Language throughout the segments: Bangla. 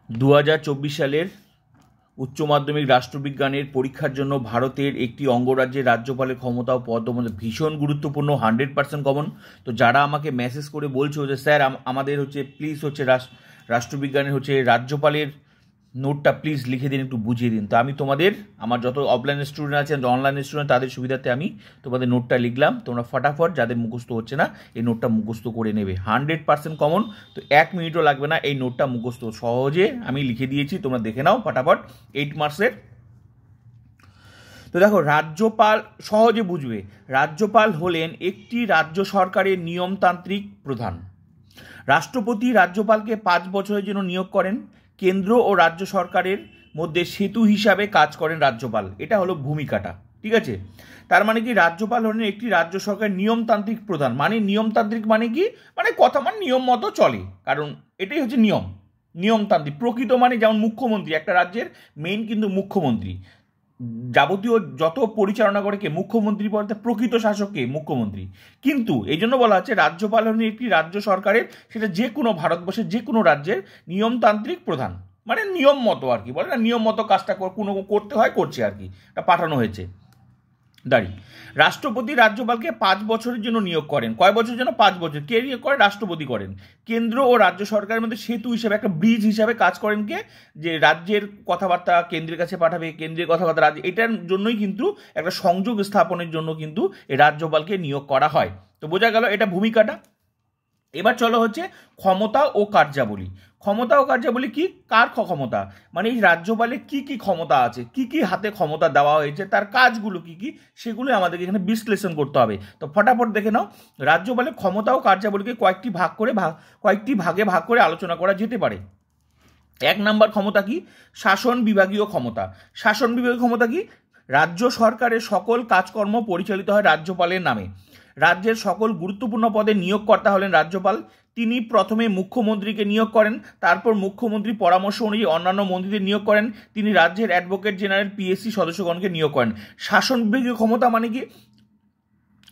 2024 সালের উচ্চ মাধ্যমিক রাষ্ট্রবিজ্ঞানের পরীক্ষার জন্য ভারতের একটি অঙ্গরাজ্যের রাজ্যপালের ক্ষমতা ও পদ ভীষণ গুরুত্বপূর্ণ, 100% কমন। তো যারা আমাকে মেসেজ করে বলছো যে স্যার আমাদের প্লিজ রাষ্ট্রবিজ্ঞানের রাজ্যপালের নোটটা প্লিজ লিখে দিন, একটু বুঝিয়ে দিন। তো আমি তোমাদের, আমার যত অফলাইন স্টুডেন্ট আছেন, অনলাইন স্টুডেন্ট, তাদের সুবিধাতে আমি তোমাদের নোটটা লিখলাম। তোমরা ফটাফট, যাদের মুখস্থ হচ্ছে না, এই নোটটা মুখস্থ করে নেবে। 100% কমন, তো 1 মিনিটও লাগবে না এই নোটটা মুখস্থ সহজে আমি লিখে দিয়েছি, তোমরা দেখে নাও ফটাফট। 8 মার্কসের। তো দেখো, রাজ্যপাল সহজে বুঝবে। রাজ্যপাল হলেন একটি রাজ্য সরকারের নিয়মতান্ত্রিক প্রধান। রাষ্ট্রপতি রাজ্যপালকে 5 বছরের জন্য নিয়োগ করেন। কেন্দ্র ও রাজ্য সরকারের মধ্যে সেতু হিসাবে কাজ করেন রাজ্যপাল। এটা হলো ভূমিকাটা, ঠিক আছে? তার মানে কি, রাজ্যপাল হলেন একটি রাজ্য সরকারের নিয়মতান্ত্রিক প্রধান। মানে নিয়মতান্ত্রিক মানে কি, মানে কথা মানে নিয়ম মতো চলে, কারণ এটাই হচ্ছে নিয়ম। নিয়মতান্ত্রিক প্রকৃত মানে যেমন মুখ্যমন্ত্রী, একটা রাজ্যের মেইন কিন্তু মুখ্যমন্ত্রী, যাবতীয় যত পরিচালনা করে কে, মুখ্যমন্ত্রী বলতে প্রকৃত শাসককে মুখ্যমন্ত্রী। কিন্তু এই জন্য বলা হচ্ছে রাজ্যপাল হলেন একটি রাজ্য সরকারের, সেটা যে কোনো ভারতবর্ষের যে কোনো রাজ্যের নিয়মতান্ত্রিক প্রধান। মানে নিয়ম মতো আর কি, বলে না, নিয়ম মতো কাজটা কোনো করতে হয়, করছে আর কি, এটা পাঠানো হয়েছে দাঁড়ি। রাষ্ট্রপতি রাজ্যপালকে 5 বছরের জন্য নিয়োগ করেন। কয় বছরের জন্য? 5 বছর। কে নিয়োগ করে? রাষ্ট্রপতি করেন। কেন্দ্র ও রাজ্য সরকারের মধ্যে সেতু হিসাবে, একটা ব্রিজ হিসাবে কাজ করেন কে? যে রাজ্যের কথাবার্তা কেন্দ্রের কাছে পাঠাবে, কেন্দ্রের কথাবার্তা রাজ্য, এটার জন্যই কিন্তু একটা সংযোগ স্থাপনের জন্য কিন্তু এই রাজ্যপালকে নিয়োগ করা হয়। তো বোঝা গেল এটা ভূমিকাটা। এবার চলো হচ্ছে ক্ষমতা ও কার্যাবলী। ক্ষমতা ও কার্যাবলী কি? কার ক্ষমতা, মানে এই রাজ্যপালের কি কি ক্ষমতা আছে, কি কি হাতে ক্ষমতা দেওয়া হয়েছে, তার কাজগুলো কি কি, সেগুলো আমাদেরকে এখানে বিশ্লেষণ করতে হবে। তো ফটাফট দেখে নাও। রাজ্যপালের ক্ষমতা ও কার্যাবলীকে কয়েকটি ভাগে ভাগ করে আলোচনা করা যেতে পারে। 1 নম্বর ক্ষমতা কি? শাসন বিভাগীয় ক্ষমতা। শাসন বিভাগীয় ক্ষমতা কি? রাজ্য সরকারের সকল কাজকর্ম পরিচালিত হয় রাজ্যপালের নামে। রাজ্যের সকল গুরুত্বপূর্ণ পদে নিয়োগকর্তা হলেন রাজ্যপাল। তিনি প্রথমে মুখ্যমন্ত্রীকে নিয়োগ করেন, তারপর মুখ্যমন্ত্রী পরামর্শ অনুযায়ী অন্যান্য মন্ত্রীদের নিয়োগ করেন। তিনি রাজ্যের অ্যাডভোকেট জেনারেল পিএসসি সদস্যগণকে নিয়োগ করেন। শাসন বিভাগীয় ক্ষমতা মানে কি?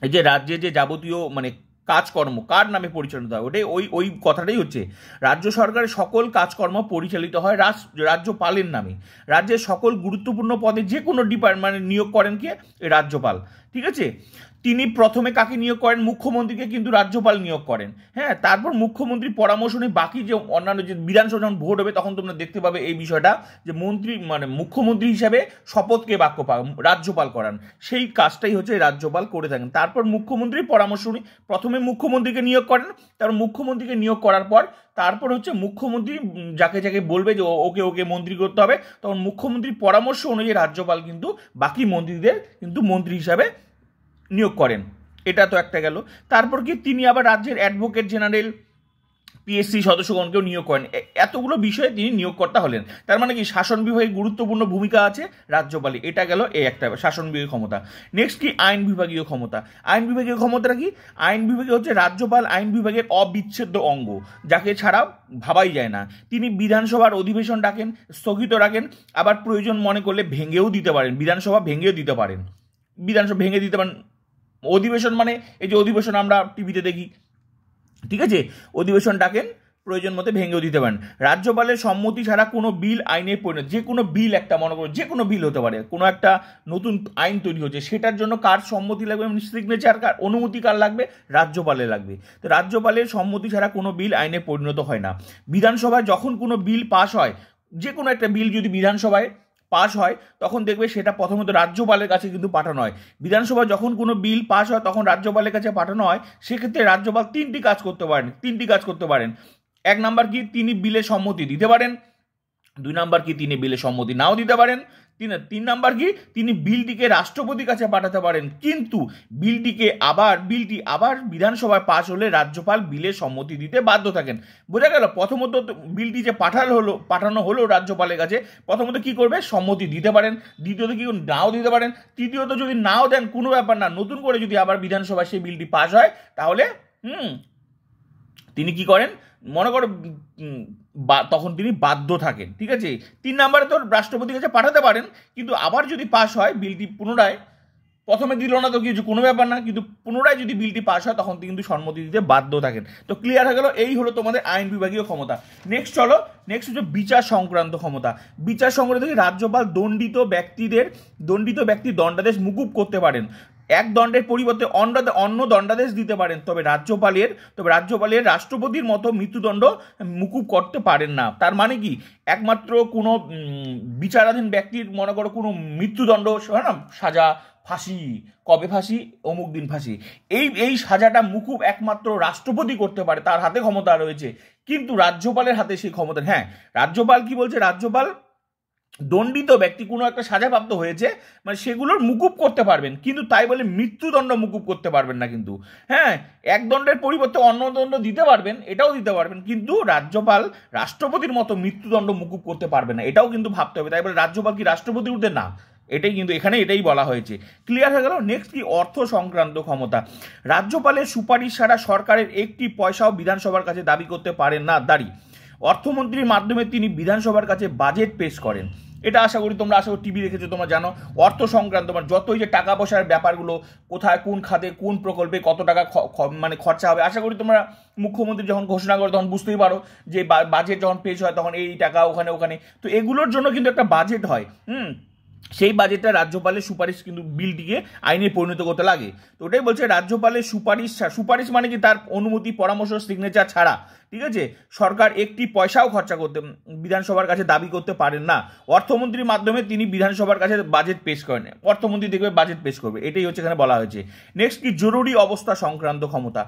এই যে রাজ্যে যে যাবতীয় মানে কাজকর্ম কার নামে পরিচালিত হয়, ওটাই ওই কথাটাই হচ্ছে রাজ্য সরকারের সকল কাজকর্ম পরিচালিত হয় রাজ্যপালের নামে। রাজ্যের সকল গুরুত্বপূর্ণ পদে যে কোনো ডিপার্টমেন্টে নিয়োগ করেন কে? রাজ্যপাল, ঠিক আছে? তিনি প্রথমে কাকে নিয়োগ করেন? মুখ্যমন্ত্রীকে কিন্তু রাজ্যপাল নিয়োগ করেন। হ্যাঁ, তারপর মুখ্যমন্ত্রী পরামর্শ নিয়ে বাকি যে অন্যান্য যে বিধানসভা যখন ভোট হবে, তখন তোমরা দেখতে পাবে এই বিষয়টা, যে মন্ত্রী মানে মুখ্যমন্ত্রী হিসাবে শপথকে বাক্য রাজ্যপাল করান, সেই কাজটাই হচ্ছে রাজ্যপাল করে থাকেন। তারপর মুখ্যমন্ত্রীর পরামর্শ নিয়ে প্রথমে মুখ্যমন্ত্রীকে নিয়োগ করেন, তারপর মুখ্যমন্ত্রীকে নিয়োগ করার পর তারপর হচ্ছে মুখ্যমন্ত্রী যাকে যাকে বলবে যে ওকে মন্ত্রী করতে হবে, তখন মুখ্যমন্ত্রীর পরামর্শ অনুযায়ী রাজ্যপাল কিন্তু বাকি মন্ত্রীদের কিন্তু মন্ত্রী হিসাবে নিয়োগ করেন। এটা তো একটা গেল। তারপর কি, তিনি আবার রাজ্যের অ্যাডভোকেট জেনারেল পিএসসি সদস্যগণকেও নিয়োগ করেন। এতগুলো বিষয়ে তিনি নিয়োগকর্তা হলেন। তার মানে কি, শাসন বিভাগে গুরুত্বপূর্ণ ভূমিকা আছে রাজ্যপালে। এটা গেল এই একটা শাসন বিভাগীয় ক্ষমতা। নেক্সট কি? আইন বিভাগীয় ক্ষমতা। আইন বিভাগীয় ক্ষমতাটা কি? আইন বিভাগে হচ্ছে রাজ্যপাল আইন বিভাগের অবিচ্ছেদ্য অঙ্গ, যাকে ছাড়া ভাবাই যায় না। তিনি বিধানসভার অধিবেশন ডাকেন, স্থগিত রাখেন, আবার প্রয়োজন মনে করলে ভেঙেও দিতে পারেন। বিধানসভা ভেঙেও দিতে পারেন, বিধানসভা ভেঙে দিতে পারেন। অধিবেশন মানে এই যে অধিবেশন আমরা টিভিতে দেখি, ঠিক আছে? অধিবেশন ডাকেন, প্রয়োজন মতো ভেঙেও দিতে পারেন। রাজ্যপালের সম্মতি ছাড়া কোনো বিল আইনে পরিণত, যে কোনো বিল, একটা মনে করো যে কোনো বিল হতে পারে, কোনো একটা নতুন আইন তৈরি হচ্ছে, সেটার জন্য কার সম্মতি লাগবে, সিগনেচার কার, অনুমতি কার লাগবে? রাজ্যপালের লাগবে। তো রাজ্যপালের সম্মতি ছাড়া কোনো বিল আইনে পরিণত হয় না। বিধানসভায় যখন কোনো বিল পাস হয়, যে কোনো একটা বিল যদি বিধানসভায় পাস হয়, তখন দেখবে সেটা প্রথমত রাজ্যপালের কাছে কিন্তু পাঠানো হয়। বিধানসভায় যখন কোনো বিল পাস হয়, তখন রাজ্যপালের কাছে পাঠানো হয়। সেক্ষেত্রে রাজ্যপাল 3টি কাজ করতে পারেন। 1 নাম্বার কি? তিনি বিলে সম্মতি দিতে পারেন। 2 নাম্বার কি? তিনি বিলে সম্মতি নাও দিতে পারেন। 3 নাম্বার কি? তিনি বিলটিকে রাষ্ট্রপতির কাছে পাঠাতে পারেন, কিন্তু বিলটি আবার বিধানসভায় পাস হলে রাজ্যপাল বিলে সম্মতি দিতে বাধ্য থাকেন। বোঝা গেল? প্রথমত বিলটি যে পাঠানো হলো রাজ্যপালের কাছে, প্রথমত কি করবে? সম্মতি দিতে পারেন। দ্বিতীয়ত কি? নাও দিতে পারেন। তৃতীয়ত যদি নাও দেন, কোনো ব্যাপার না, নতুন করে যদি আবার বিধানসভায় সেই বিলটি পাস হয়, তাহলে তিনি কি করেন? মনে করো তখন তিনি বাধ্য থাকেন, ঠিক আছে? 3 নম্বরে তো রাষ্ট্রপতির কাছে পাঠাতে পারেন, কিন্তু আবার যদি পাস হয় বিলটি পুনরায়, প্রথমে দিল না তো কিছু, কোনো ব্যাপার না, কিন্তু পুনরায় যদি বিলটি পাস হয় তখন কিন্তু সম্মতি দিতে বাধ্য থাকেন। তো ক্লিয়ার হয়ে গেল, এই হলো তোমাদের আইন বিভাগীয় ক্ষমতা। নেক্সট হচ্ছে বিচার সংক্রান্ত ক্ষমতা। বিচার সংক্রান্ত রাজ্যপাল দণ্ডিত ব্যক্তির দণ্ডাদেশ মুকুব করতে পারেন, এক দণ্ডের পরিবর্তে অন্য দণ্ডাদেশ দিতে পারেন, তবে রাজ্যপালের রাষ্ট্রপতির মতো মৃত্যুদণ্ড মুকুব করতে পারেন না। তার মানে কি, একমাত্র কোনো বিচারাধীন ব্যক্তির মনে করো কোনো মৃত্যুদণ্ড হয় না, সাজা, ফাঁসি, কবে ফাঁসি, অমুক দিন ফাঁসি, এই সাজাটা মুকুব একমাত্র রাষ্ট্রপতি করতে পারে, তার হাতে ক্ষমতা রয়েছে, কিন্তু রাজ্যপালের হাতে সেই ক্ষমতা। হ্যাঁ, রাজ্যপাল কি বলছে, রাজ্যপাল দণ্ডিত ব্যক্তি কোনো একটা সাজাপ্রাপ্ত হয়েছে মানে সেগুলোর মুকুব করতে পারবেন, কিন্তু তাই বলে মৃত্যুদণ্ড মুকুব করতে পারবেন না কিন্তু। হ্যাঁ, এক দণ্ডের পরিবর্তে অন্য দণ্ড দিতে পারবেন, এটাও দিতে পারবেন, কিন্তু রাজ্যপাল রাষ্ট্রপতির মতো মৃত্যুদণ্ড মুকুব করতে পারবে না, এটাও কিন্তু ভাবতে হবে। তাই বলে রাজ্যপাল কি রাষ্ট্রপতির ঊর্ধ্বে না, এটাই কিন্তু এটাই বলা হয়েছে। ক্লিয়ার হয়ে গেল। নেক্সট কি, অর্থ সংক্রান্ত ক্ষমতা। রাজ্যপালের সুপারিশ ছাড়া সরকারের একটি পয়সাও বিধানসভার কাছে দাবি করতে পারেন না। অর্থমন্ত্রীর মাধ্যমে তিনি বিধানসভার কাছে বাজেট পেশ করেন। এটা আশা করি টিভি দেখেছো, তোমরা জানো অর্থ সংক্রান্ত মানে যতই যে টাকা পয়সার ব্যাপারগুলো, কোথায় কোন খাতে কোন প্রকল্পে কত টাকা মানে খরচা হবে, আশা করি তোমরা মুখ্যমন্ত্রী যখন ঘোষণা করে তখন বুঝতেই পারো যে বাজেট যখন পেশ হয় তখন এই টাকা ওখানে, তো এগুলোর জন্য কিন্তু একটা বাজেট হয়। সেই বাজেটটা রাজ্যপালের সুপারিশ কিন্তু বিলটিকে আইনে পরিণত করতে লাগে। তো ওটাই বলছে, রাজ্যপালের সুপারিশ মানে কি, তার অনুমতি, পরামর্শ, সিগনেচার ছাড়া, ঠিক আছে, সরকার একটি পয়সাও খরচা করতে বিধানসভার কাছে দাবি করতে পারেন না। অর্থমন্ত্রীর মাধ্যমে তিনি বিধানসভার কাছে বাজেট পেশ করেন, অর্থমন্ত্রী দেখবে বাজেট পেশ করবে, এটাই হচ্ছে এখানে বলা হয়েছে। নেক্সট কি, জরুরি অবস্থা সংক্রান্ত ক্ষমতা।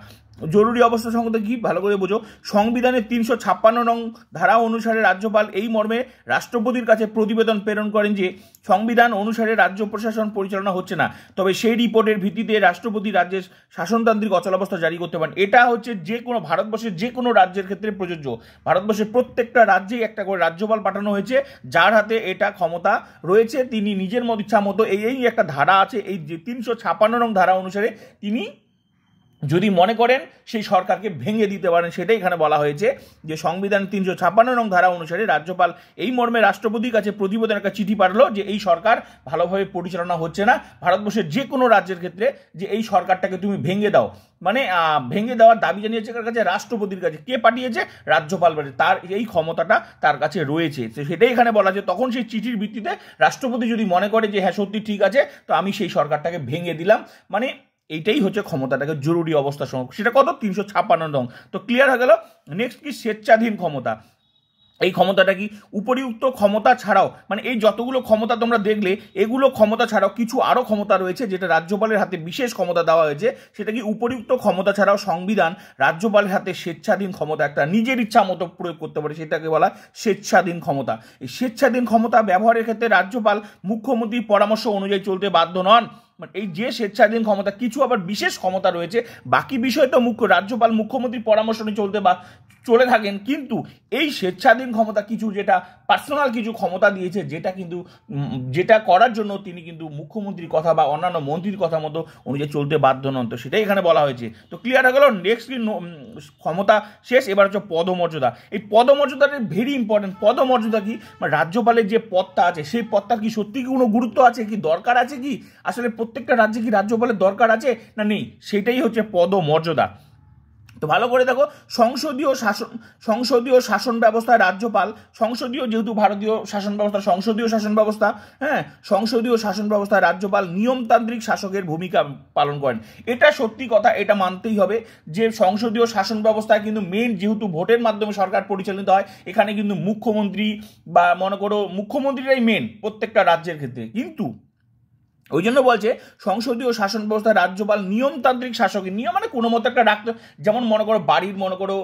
জরুরি অবস্থা সংক্রান্ত কি, ভালো করে বোঝো। সংবিধানের 356 নং ধারা অনুসারে রাজ্যপাল এই মর্মে রাষ্ট্রপতির কাছে প্রতিবেদন প্রেরণ করেন যে সংবিধান অনুসারে রাজ্য প্রশাসন পরিচালনা হচ্ছে না, তবে সেই রিপোর্টের ভিত্তিতে রাষ্ট্রপতি রাজ্যের শাসনতান্ত্রিক অচলাবস্থা জারি করতে পারেন। এটা হচ্ছে যে কোনো ভারতবর্ষের যে কোনো রাজ্যের ক্ষেত্রে প্রযোজ্য। ভারতবর্ষের প্রত্যেকটা রাজ্যেই একটা করে রাজ্যপাল পাঠানো হয়েছে, যার হাতে এটা ক্ষমতা রয়েছে, তিনি নিজের মত ইচ্ছা মতো এই একটা ধারা আছে, এই যে 356 নং ধারা অনুসারে তিনি যদি মনে করেন সেই সরকারকে ভেঙে দিতে পারেন। সেটাই এখানে বলা হয়েছে যে সংবিধান 356 নং ধারা অনুসারে রাজ্যপাল এই মর্মে রাষ্ট্রপতির কাছে প্রতিবেদন একটা চিঠি পাঠালো যে এই সরকার ভালোভাবে পরিচালনা হচ্ছে না ভারতবর্ষের যে কোনো রাজ্যের ক্ষেত্রে, যে এই সরকারটাকে তুমি ভেঙে দাও। মানে ভেঙে দেওয়ার দাবি জানিয়েছে কার কাছে, রাষ্ট্রপতির কাছে। কে পাঠিয়েছে, রাজ্যপাল পাঠিয়েছে, তার এই ক্ষমতাটা তার কাছে রয়েছে। সেটাই এখানে বলা যে তখন সেই চিঠির ভিত্তিতে রাষ্ট্রপতি যদি মনে করে যে হ্যাঁ সত্যি ঠিক আছে, তো আমি সেই সরকারটাকে ভেঙে দিলাম, মানে এইটাই হচ্ছে ক্ষমতাটাকে জরুরি অবস্থা সংরক্ষণ। সেটা কত, 356 নং। তো ক্লিয়ার হয়ে গেল। নেক্সট কি, স্বেচ্ছাধীন ক্ষমতা। এই ক্ষমতাটা কি, উপরিউক্ত ক্ষমতা ছাড়াও, মানে এই যতগুলো ক্ষমতা তোমরা দেখলে এগুলো ক্ষমতা ছাড়াও কিছু আরও ক্ষমতা রয়েছে যেটা রাজ্যপালের হাতে বিশেষ ক্ষমতা দেওয়া হয়েছে। সেটা কি, উপরিউক্ত ক্ষমতা ছাড়াও সংবিধান রাজ্যপালের হাতে স্বেচ্ছাধীন ক্ষমতা একটা নিজের ইচ্ছা মতো প্রয়োগ করতে পারে, সেটাকে বলা স্বেচ্ছাধীন ক্ষমতা। এই স্বেচ্ছাধীন ক্ষমতা ব্যবহারের ক্ষেত্রে রাজ্যপাল মুখ্যমন্ত্রীর পরামর্শ অনুযায়ী চলতে বাধ্য নন। মানে এই যে স্বেচ্ছাধীন ক্ষমতা, কিছু আবার বিশেষ ক্ষমতা রয়েছে, বাকি বিষয় তো রাজ্যপাল মুখ্যমন্ত্রীর পরামর্শ নিয়ে চলে থাকেন, কিন্তু এই স্বেচ্ছাধীন ক্ষমতা কিছু যেটা পার্সোনাল কিছু ক্ষমতা দিয়েছে, যেটা কিন্তু যেটা করার জন্য তিনি কিন্তু মুখ্যমন্ত্রীর কথা বা অন্যান্য মন্ত্রীর কথা মতো অনুযায়ী চলতে বাধ্য নন। তো সেটাই এখানে বলা হয়েছে। তো ক্লিয়ার হয়ে গেল। নেক্সট ক্ষমতা শেষ, এবার হচ্ছে পদমর্যাদা। এই পদমর্যাদাটা ভেরি ইম্পর্টেন্ট। পদমর্যাদা কি, মানে রাজ্যপালের যে পদটা আছে সেই পদটার কি সত্যি কি কোনো গুরুত্ব আছে, কি দরকার আছে, কি আসলে প্রত্যেকটা রাজ্যে কি রাজ্যপালের দরকার আছে না নেই, সেটাই হচ্ছে পদমর্যাদা। তো ভালো করে দেখো, সংসদীয় শাসন ব্যবস্থায় রাজ্যপাল, যেহেতু ভারতীয় শাসন ব্যবস্থা সংসদীয় শাসন ব্যবস্থা, হ্যাঁ, সংসদীয় শাসন ব্যবস্থায় রাজ্যপাল নিয়মতান্ত্রিক শাসকের ভূমিকা পালন করেন। এটা সত্যি কথা, এটা মানতেই হবে যে সংসদীয় শাসন ব্যবস্থায় কিন্তু মেন, যেহেতু ভোটের মাধ্যমে সরকার পরিচালিত হয়, এখানে কিন্তু মুখ্যমন্ত্রী বা মনে করো মুখ্যমন্ত্রীরাই মেন প্রত্যেকটা রাজ্যের ক্ষেত্রে। কিন্তু ওই জন্য বলছে সংসদীয় শাসন ব্যবস্থায় রাজ্যপাল নিয়মতান্ত্রিক শাসকের, নিয়ম মানে কোনো মতো একটা রাখতে, যেমন মনে করো বাড়ির মনে করো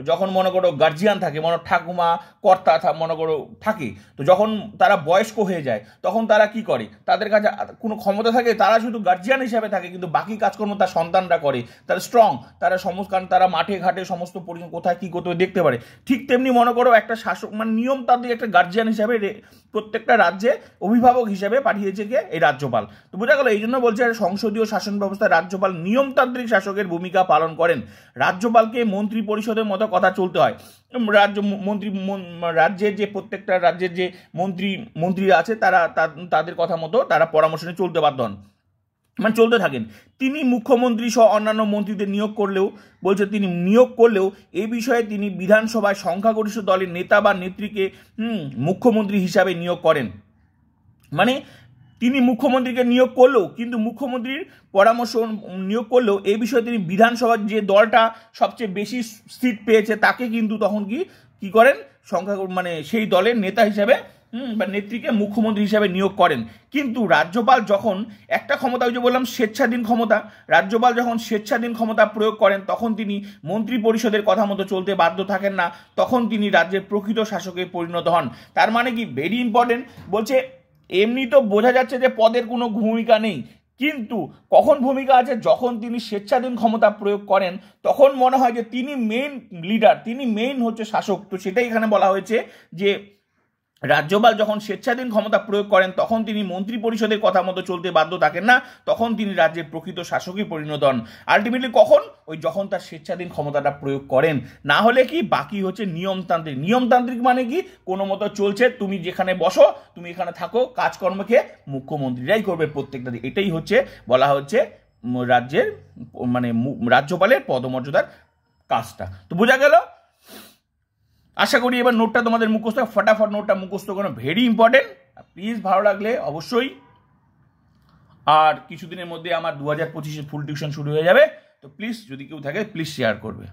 যখন মনে করো গার্জিয়ান থাকে, মনে ঠাকুমা কর্তা মনে করো থাকে, তো যখন তারা বয়স্ক হয়ে যায় তখন তারা কি করে, তাদের কাছে কোনো ক্ষমতা থাকে, তারা শুধু গার্জিয়ান হিসাবে থাকে, কিন্তু বাকি কাজকর্ম তার সন্তানরা করে, তারা স্ট্রং, তারা কারণ তারা মাঠে ঘাটে সমস্ত কোথায় কী করতে দেখতে পারে। ঠিক তেমনি মনে করো একটা শাসক মানে নিয়মতান্ত্রিক একটা গার্জিয়ান হিসাবে প্রত্যেকটা রাজ্যে অভিভাবক হিসেবে পাঠিয়েছে কে, এই রাজ্যপাল। তো বোঝা গেল, এই জন্য বলছে সংসদীয় শাসন ব্যবস্থায় রাজ্যপাল নিয়মতান্ত্রিক শাসকের ভূমিকা পালন করেন। রাজ্যপালকে মন্ত্রী পরিষদের মতো কথা চলতে হয়। রাজ্যের যে প্রত্যেকটা রাজ্যের যে মন্ত্রীরা আছে তারা তাদের কথা মতো তারা পরামর্শ নিয়ে চলতে বাধ্য হন। মানে চলতে থাকেন। তিনি মুখ্যমন্ত্রী সহ অন্যান্য মন্ত্রীদের নিয়োগ করলেও বলছে তিনি নিয়োগ করলেও এই বিষয়ে তিনি বিধানসভায় সংখ্যাগরিষ্ঠ দলের নেতা বা নেত্রীকে মুখ্যমন্ত্রী হিসাবে নিয়োগ করেন। মানে তিনি মুখ্যমন্ত্রীকে নিয়োগ করলেও, কিন্তু মুখ্যমন্ত্রীর পরামর্শ নিয়োগ করলেও এই বিষয়ে তিনি বিধানসভার যে দলটা সবচেয়ে বেশি সিট পেয়েছে তাকে কিন্তু তখন কি করেন, সংখ্যা মানে সেই দলের নেতা হিসাবে বা নেত্রীকে মুখ্যমন্ত্রী হিসাবে নিয়োগ করেন। কিন্তু রাজ্যপাল যখন একটা ক্ষমতা, ওই যে বললাম স্বেচ্ছাধীন ক্ষমতা, রাজ্যপাল যখন স্বেচ্ছাধীন ক্ষমতা প্রয়োগ করেন তখন তিনি মন্ত্রী পরিষদের কথা মতো চলতে বাধ্য থাকেন না, তখন তিনি রাজ্যের প্রকৃত শাসকে পরিণত হন। তার মানে কি, ভেরি ইম্পর্টেন্ট, বলছে এমনি তো বোঝা যাচ্ছে যে পদের কোনো ভূমিকা নেই, কিন্তু কখন ভূমিকা আছে, যখন তিনি স্বেচ্ছাধীন ক্ষমতা প্রয়োগ করেন তখন মনে হয় যে তিনি মেইন লিডার, তিনি মেইন হচ্ছে শাসক। তো সেটাই এখানে বলা হয়েছে যে রাজ্যপাল যখন স্বেচ্ছাধীন ক্ষমতা প্রয়োগ করেন তখন তিনি মন্ত্রী পরিষদের কথা মতো চলতে বাধ্য থাকেন না, তখন তিনি রাজ্যের প্রকৃত শাসকই পরিণত হন। আলটিমেটলি কখন, ওই যখন তার স্বেচ্ছাধীন ক্ষমতাটা প্রয়োগ করেন। না হলে কি, বাকি হচ্ছে নিয়মতান্ত্রিক। নিয়মতান্ত্রিক মানে কি, কোনো মতো চলছে, তুমি যেখানে বসো, তুমি এখানে থাকো, কাজকর্মকে মুখ্যমন্ত্রীরাই করবে প্রত্যেকটা দিন। এটাই হচ্ছে বলা হচ্ছে রাজ্যের মানে রাজ্যপালের পদমর্যাদার কাজটা। তো বোঝা গেল? আশা করি এবার নোটটা তোমাদের মুখস্থ, ফটাফট নোটটা মুখস্থ করো, ভেরি ইম্পর্টেন্ট। প্লিজ ভালো লাগলে অবশ্যই, আর কিছুদিনের মধ্যে আমার 2025-এ ফুল টিউশন শুরু হয়ে যাবে, তো প্লিজ যদি কেউ থাকে প্লিজ শেয়ার করবে।